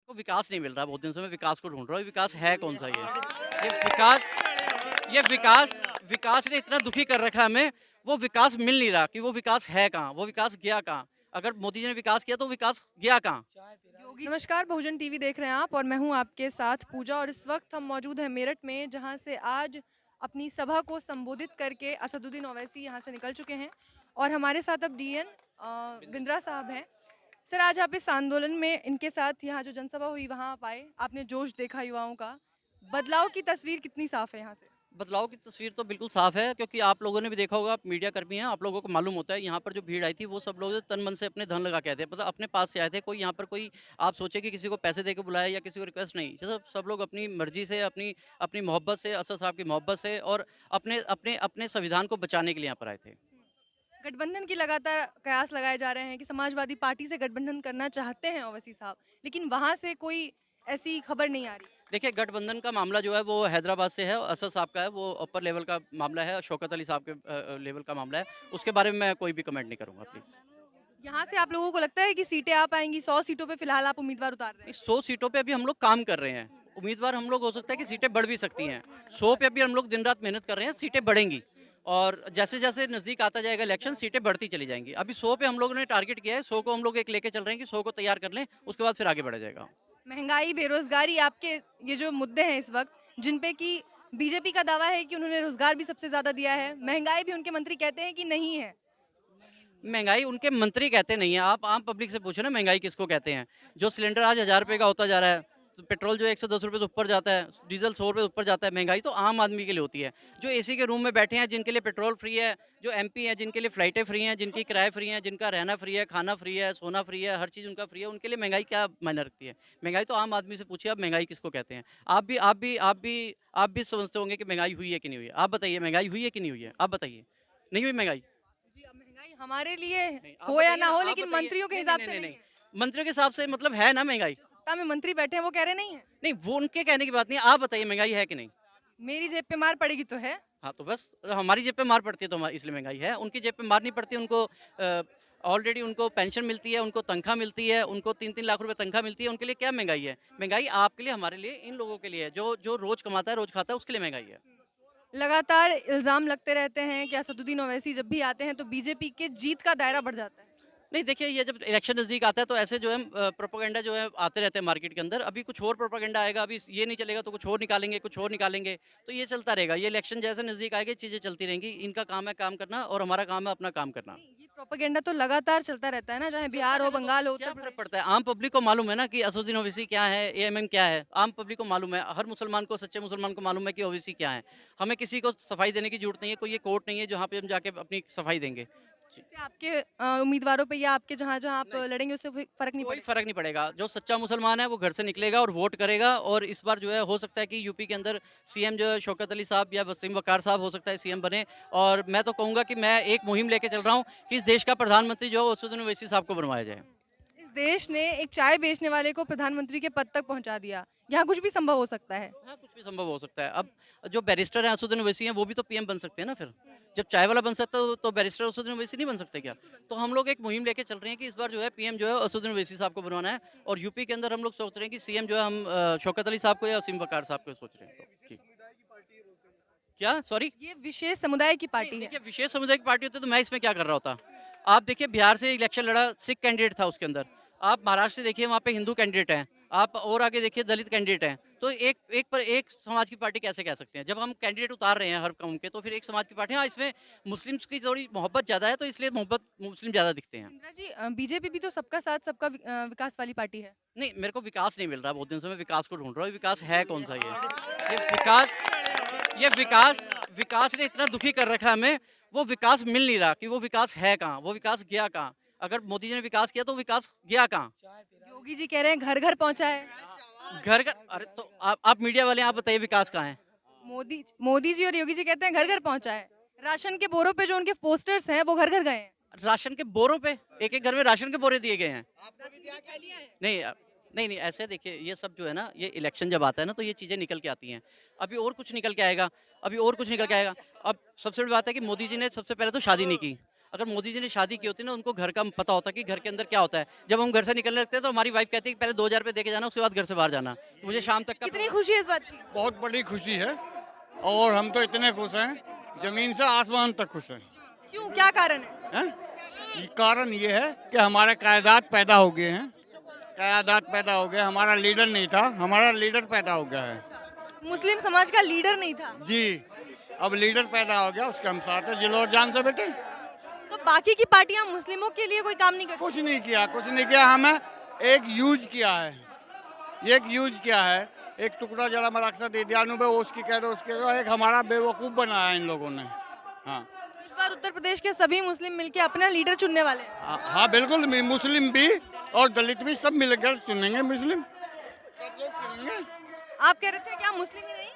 को विकास नहीं मिल रहा, बहुत दिन से मैं विकास को ढूंढ रहा हूँ। विकास है कौन सा ये विकास विकास ने इतना दुखी कर रखा है हमें। वो विकास मिल नहीं रहा कि वो विकास है कहाँ, वो विकास गया कहाँ। अगर मोदी जी ने विकास किया तो विकास गया कहाँ। नमस्कार, बहुजन टीवी देख रहे हैं आप और मैं हूं आपके साथ पूजा। और इस वक्त हम मौजूद हैं मेरठ में, जहां से आज अपनी सभा को संबोधित करके असदुद्दीन ओवैसी यहां से निकल चुके हैं। और हमारे साथ अब डीएन बिंद्रा साहब हैं। सर, आज आप इस आंदोलन में इनके साथ यहाँ जो जनसभा हुई वहाँ आप आए, आपने जोश देखा युवाओं का। बदलाव की तस्वीर कितनी साफ है यहाँ से? बदलाव की तस्वीर तो बिल्कुल साफ है, क्योंकि आप लोगों ने भी देखा होगा, आप मीडिया कर्मी हैं, आप लोगों को मालूम होता है यहाँ पर जो भीड़ आई थी वो सब लोग तन मन से अपने धन लगा के आए थे, मतलब अपने पास से आए थे। कोई यहाँ पर कोई आप सोचे कि किसी को पैसे दे के बुलाया या किसी को रिक्वेस्ट नहीं, सब लोग अपनी मर्जी से, अपनी अपनी मोहब्बत से, असद साहब की मोहब्बत से और अपने अपने अपने संविधान को बचाने के लिए यहाँ पर आए थे। गठबंधन की लगातार कयास लगाए जा रहे हैं कि समाजवादी पार्टी से गठबंधन करना चाहते हैं ओवैसी साहब, लेकिन वहाँ से कोई ऐसी खबर नहीं आ रही। देखिए, गठबंधन का मामला जो है वो हैदराबाद से है, असद साहब का है, वो अपर लेवल का मामला है, शौकत अली साहब के लेवल का मामला है। उसके बारे में मैं कोई भी कमेंट नहीं करूँगा, प्लीज़। यहाँ से आप लोगों को लगता है कि सीटें आ पाएंगी? 100 सीटों पे फिलहाल आप उम्मीदवार उतार रहे हैं। 100 सीटों पे अभी हम लोग काम कर रहे हैं। उम्मीदवार हम लोग, हो सकता है कि सीटें बढ़ भी सकती हैं। 100 पे अभी हम लोग दिन रात मेहनत कर रहे हैं, सीटें बढ़ेंगी। और जैसे-जैसे नज़दीक आता जाएगा इलेक्शन, सीटें बढ़ती चली जाएँगी। अभी 100 पे हम लोगों ने टारगेट किया है, 100 को हम लोग एक लेके चल रहे हैं कि 100 को तैयार कर लें, उसके बाद फिर आगे बढ़ा जाएगा। महंगाई, बेरोजगारी, आपके ये जो मुद्दे हैं इस वक्त, जिन पे कि बीजेपी का दावा है कि उन्होंने रोजगार भी सबसे ज्यादा दिया है, महंगाई भी उनके मंत्री कहते हैं कि नहीं है। महंगाई उनके मंत्री कहते नहीं है, आप आम पब्लिक से पूछो ना महंगाई किसको कहते हैं। जो सिलेंडर आज 1000 रुपये का होता जा रहा है, तो पेट्रोल जो 110 रुपये से ऊपर जाता है, डीजल 100 रुपये ऊपर जाता है, महंगाई तो आम आदमी के लिए होती है। जो एसी के रूम में बैठे हैं, जिनके लिए पेट्रोल फ्री है, जो एमपी हैं जिनके लिए फ्लाइटें फ्री हैं, जिनकी किराए फ्री हैं, जिनका रहना फ्री है, खाना फ्री है, सोना फ्री है, हर चीज़ उनका फ्री है, उनके लिए महंगाई क्या मायने रखती है। महंगाई तो आम आदमी से पूछिए आप महंगाई किसको कहते हैं। आप भी समझते होंगे कि महंगाई हुई है कि नहीं हुई है। आप बताइए, महंगाई हुई है कि नहीं हुई है, आप बताइए। नहीं हुई महंगाई? जी, अब महंगाई हमारे लिए नहीं, आप हो या बताइए ना ना, हो, आप लेकिन बताइए। मंत्रियों के नहीं, नहीं, हिसाब नहीं, से नहीं, नहीं नहीं। है। मंत्रियों के हिसाब से मतलब है ना महंगाई। सत्ता में मंत्री बैठे हैं, वो कह रहे नहीं है। नहीं, वो उनके कहने की बात नहीं है, आप बताइए महंगाई है कि नहीं? मेरी जेब पे मार पड़ेगी तो है। हाँ, तो बस हमारी जेब पे मार पड़ती है तो इसलिए महंगाई है, उनकी जेब पे मार नहीं पड़ती, उनको ऑलरेडी उनको पेंशन मिलती है, उनको तनख्वाह मिलती है, उनको 3-3 लाख रुपए तनख्वाह मिलती है, उनके लिए क्या महंगाई है? महंगाई आपके लिए, हमारे लिए, इन लोगों के लिए है, जो जो रोज़ कमाता है, रोज़ खाता है, उसके लिए महंगाई है। लगातार इल्जाम लगते रहते हैं कि असदुद्दीन ओवैसी जब भी आते हैं तो बीजेपी के जीत का दायरा बढ़ जाता है। नहीं, देखिए, ये जब इलेक्शन नज़दीक आता है तो ऐसे जो है प्रोपेगेंडा जो है आते रहते हैं मार्केट के अंदर। अभी कुछ और प्रोपेगेंडा आएगा, अभी ये नहीं चलेगा तो कुछ और निकालेंगे, कुछ और निकालेंगे, तो ये चलता रहेगा। ये इलेक्शन जैसे नज़दीक आएगा चीज़ें चलती रहेंगी। इनका काम है काम करना और हमारा काम है अपना काम करना। नहीं, ये प्रोपेगेंडा तो लगातार चलता रहता है ना, चाहे बिहार हो, बंगाल हो, क्या उत्तर फ़र्क प्रदेश। पड़ता है? आम पब्लिक को मालूम है ना कि असदुद्दीन ओवैसी क्या है, एएमएम क्या है। आम पब्लिक को मालूम है, हर मुसलमान को, सच्चे मुसलमान को मालूम है कि ओवैसी क्या है। हमें किसी को सफाई देने की ज़रूरत नहीं है, कोई ये कोर्ट नहीं है जहाँ पे हम जाके अपनी सफाई देंगे। जी। इससे आपके उम्मीदवारों पे या आपके जहाँ जहाँ आप नहीं। लड़ेंगे उससे फर्क नहीं कोई पड़ेगा? फ़र्क नहीं पड़ेगा। जो सच्चा मुसलमान है वो घर से निकलेगा और वोट करेगा, और इस बार जो है हो सकता है कि यूपी के अंदर सीएम जो है शौकत अली साहब या वसीम वक़ार साहब हो सकता है सीएम बने। और मैं तो कहूँगा कि मैं एक मुहिम लेके चल रहा हूँ कि इस देश का प्रधानमंत्री जो है असदुद्दीन ओवैसी साहब को बनवाया जाए। इस देश ने एक चाय बेचने वाले को प्रधानमंत्री के पद तक पहुंचा दिया। यहाँ कुछ भी संभव हो सकता है। हाँ, कुछ भी संभव हो सकता है। अब जो बैरिस्टर हैं असदुद्दीन ओवैसी हैं, वो भी तो पीएम बन सकते हैं ना फिर। जब चाय वाला बन सकता है तो बैरिस्टर असदुद्दीन ओवैसी नहीं बन सकते क्या? तो हम लोग एक मुहिम लेके चल रहे हैं कि इस बार जो है पीएम जो है असदुद्दीन ओवैसी साहब को बनवाना है, और यूपी के अंदर हम लोग सोच रहे हैं कि सीएम जो है हम शौकत अली साहब को या वसीम वक़ार साहब को सोच रहे हैं। तो जी। क्या? सॉरी? ये विशेष समुदाय की नहीं, पार्टी है। देखिए, विशेष समुदाय की पार्टी होती तो मैं इसमें क्या कर रहा होता? आप देखिए, बिहार से इलेक्शन लड़ा, सिख कैंडिडेट था उसके अंदर। आप महाराष्ट्र से देखिए, वहाँ पे हिंदू कैंडिडेट हैं। आप और आगे देखिए, दलित कैंडिडेट हैं। तो एक एक पर एक समाज की पार्टी कैसे कह सकते हैं? जब हम कैंडिडेट उतार रहे हैं हर कौम के, तो फिर एक समाज की पार्टी, हाँ, इसमें मुस्लिम्स की थोड़ी मोहब्बत ज़्यादा है, तो इसलिए मोहब्बत मुस्लिम ज़्यादा दिखते हैं। इंदिरा जी, बीजेपी भी तो सबका साथ सबका विकास वाली पार्टी है। नहीं, मेरे को विकास नहीं मिल रहा, बहुत दिन से मैं विकास को ढूँढ रहा हूँ। विकास है कौन सा ये? विकास ये विकास विकास ने इतना दुखी कर रखा है हमें। वो विकास मिल नहीं रहा कि वो विकास है कहाँ, वो विकास गया कहाँ। अगर मोदी जी ने विकास किया तो विकास गया कहाँ। योगी जी कह रहे हैं घर घर पहुंचा है। घर घर, अरे तो आप मीडिया वाले, आप बताइए विकास कहाँ है। मोदी जी और योगी जी कहते हैं घर घर पहुंचा है। राशन के बोरों पे जो उनके पोस्टर्स हैं वो घर घर गए हैं। राशन के बोरों पे, एक एक घर में राशन के बोरे दिए गए हैं। नहीं, नहीं, नहीं, ऐसे देखिए, ये सब जो है ना, ये इलेक्शन जब आता है ना तो ये चीज़ें निकल के आती हैं। अभी और कुछ निकल के आएगा, अभी और कुछ निकल के आएगा। अब सबसे बड़ी बात है कि मोदी जी ने सबसे पहले तो शादी नहीं की। अगर मोदी जी ने शादी की होती ना, उनको घर का पता होता कि घर के अंदर क्या होता है। जब हम घर से निकलने लगते हैं तो हमारी वाइफ कहती है कि पहले 2000 रुपये दे के जाना, उसके बाद घर से बाहर जाना। तो मुझे शाम तक का कितनी खुशी है इस बात की? बहुत बड़ी खुशी है और हम तो इतने खुश हैं, जमीन से आसमान तक खुश हैं। क्यों, क्या कारण है? ये कारण ये है कि हमारे कायदात पैदा हो गए हैं, कायदात पैदा हो गए। हमारा लीडर नहीं था, हमारा लीडर पैदा हो गया है मुस्लिम समाज का लीडर नहीं था, जी। अब लीडर पैदा हो गया, उसके हम साथ हैं, जिलो और जान से बेटे। तो बाकी की पार्टियां मुस्लिमों के लिए कोई काम नहीं करती? कुछ नहीं किया, कुछ नहीं किया। हमें एक यूज किया है, ये एक यूज किया है। एक टुकड़ा जरा मराक्षा दे दिया, उसकी कह दो, उसके दो। एक हमारा बेवकूफ़ बनाया इन लोगों ने। हाँ तो इस बार उत्तर प्रदेश के सभी मुस्लिम मिलके अपना लीडर चुनने वाले हैं। हाँ बिल्कुल, मुस्लिम भी और दलित भी सब मिलकर चुनेंगे, मुस्लिम सब लोग चुनेंगे। आप कह रहे थे क्या मुस्लिम ही नहीं,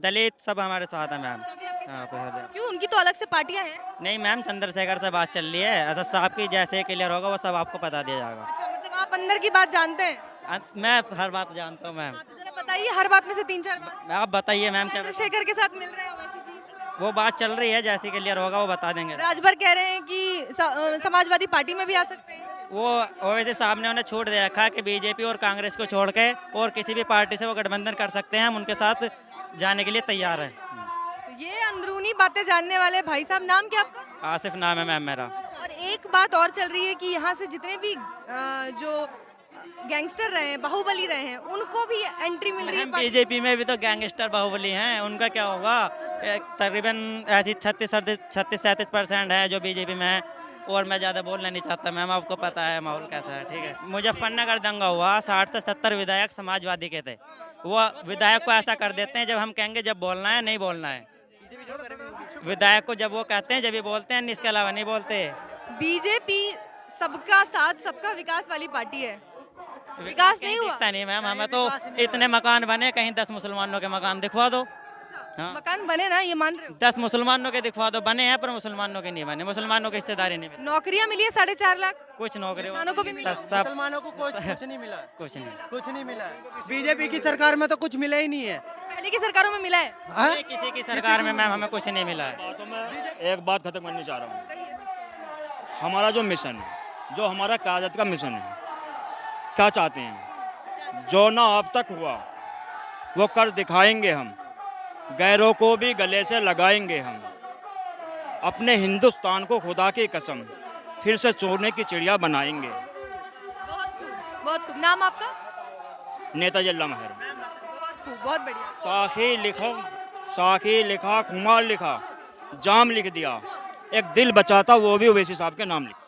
दलित सब हमारे साथ है मैम। सभी आपके हाँ, साथ? सब है। क्यों, उनकी तो अलग से पार्टियां हैं। नहीं मैम, चंद्रशेखर से बात चल रही है, असद साहब की जैसे क्लियर होगा वो सब आपको बता दिया जाएगा। अच्छा, मतलब आप अंदर की बात जानते हैं। मैं हर बात जानता हूँ मैम। हाँ, तो जरा बताइए हर बात में से 3-4 बात। आप बताइए मैम क्या चंद्रशेखर के साथ मिल रहे हैं ओवैसी जी, वो बात चल रही है, जैसी क्लियर होगा वो बता देंगे। राजभर कह रहे हैं कि समाजवादी पार्टी में भी आ सकते हैं। वो ओवैसी साहब ने उन्हें छूट दे रखा है कि बीजेपी और कांग्रेस को छोड़ के और किसी भी पार्टी से वो गठबंधन कर सकते हैं, हम उनके साथ जाने के लिए तैयार हैं। तो ये अंदरूनी बातें जानने वाले भाई साहब, नाम क्या आपका? आसिफ नाम है मैम मेरा। और एक बात और चल रही है कि यहाँ से जितने भी जो गैंगस्टर रहे हैं, बाहुबली रहे हैं, उनको भी एंट्री मिल रही है पार्टी। बीजेपी में भी तो गैंगस्टर बाहुबली हैं, उनका क्या होगा? तकरीबन ऐसी 36-37% है जो बीजेपी में है। और मैं ज़्यादा बोलना नहीं चाहता मैम, आपको पता है माहौल कैसा है, ठीक है। मुजफ्फरनगर दंगा हुआ, 60 से 70 विधायक समाजवादी के थे। वो विधायक को ऐसा कर देते हैं, जब हम कहेंगे जब बोलना है नहीं बोलना है। विधायक को जब वो कहते हैं जब ये बोलते हैं, इसके अलावा नहीं बोलते। बीजेपी सबका साथ सबका विकास वाली पार्टी है, विकास नहीं हुआ। दिखता नहीं मैम, हमें तो इतने मकान बने, कहीं 10 मुसलमानों के मकान दिखवा दो। हाँ। मकान बने ना, ये मान रहे हो? 10 मुसलमानों के दिखवा दो, बने हैं पर मुसलमानों के नहीं बने, मुसलमानों की हिस्सेदारी नहीं मिली। नौकरियां मिली है 4.5 लाख, कुछ नौकरी किसानों को भी मिला। सब मुसलमानों को कुछ नहीं मिला, कुछ नहीं। कुछ नहीं मिला। बीजेपी की सरकार में तो कुछ मिला ही नहीं है। पहले की सरकारों में मिला है। हाँ? किसी की सरकार में मैम हमें कुछ नहीं मिला है। बातों में एक बात खत्म करनी चाह रहा हूँ। हमारा जो मिशन है, जो हमारा कायदत का मिशन है, क्या चाहते हैं? जो ना अब तक हुआ वो कर दिखाएंगे हम, गैरों को भी गले से लगाएंगे हम। अपने हिंदुस्तान को खुदा की कसम फिर से चोरने की चिड़िया बनाएंगे। बहुत खूब, बहुत खूब। नाम आपका? नेताजी लम्हर। बहुत खूब, बहुत बढ़िया। साखी लिखा, खुमार लिखा, जाम लिख दिया, एक दिल बचाता वो भी ओवैसी साहब के नाम लिखा।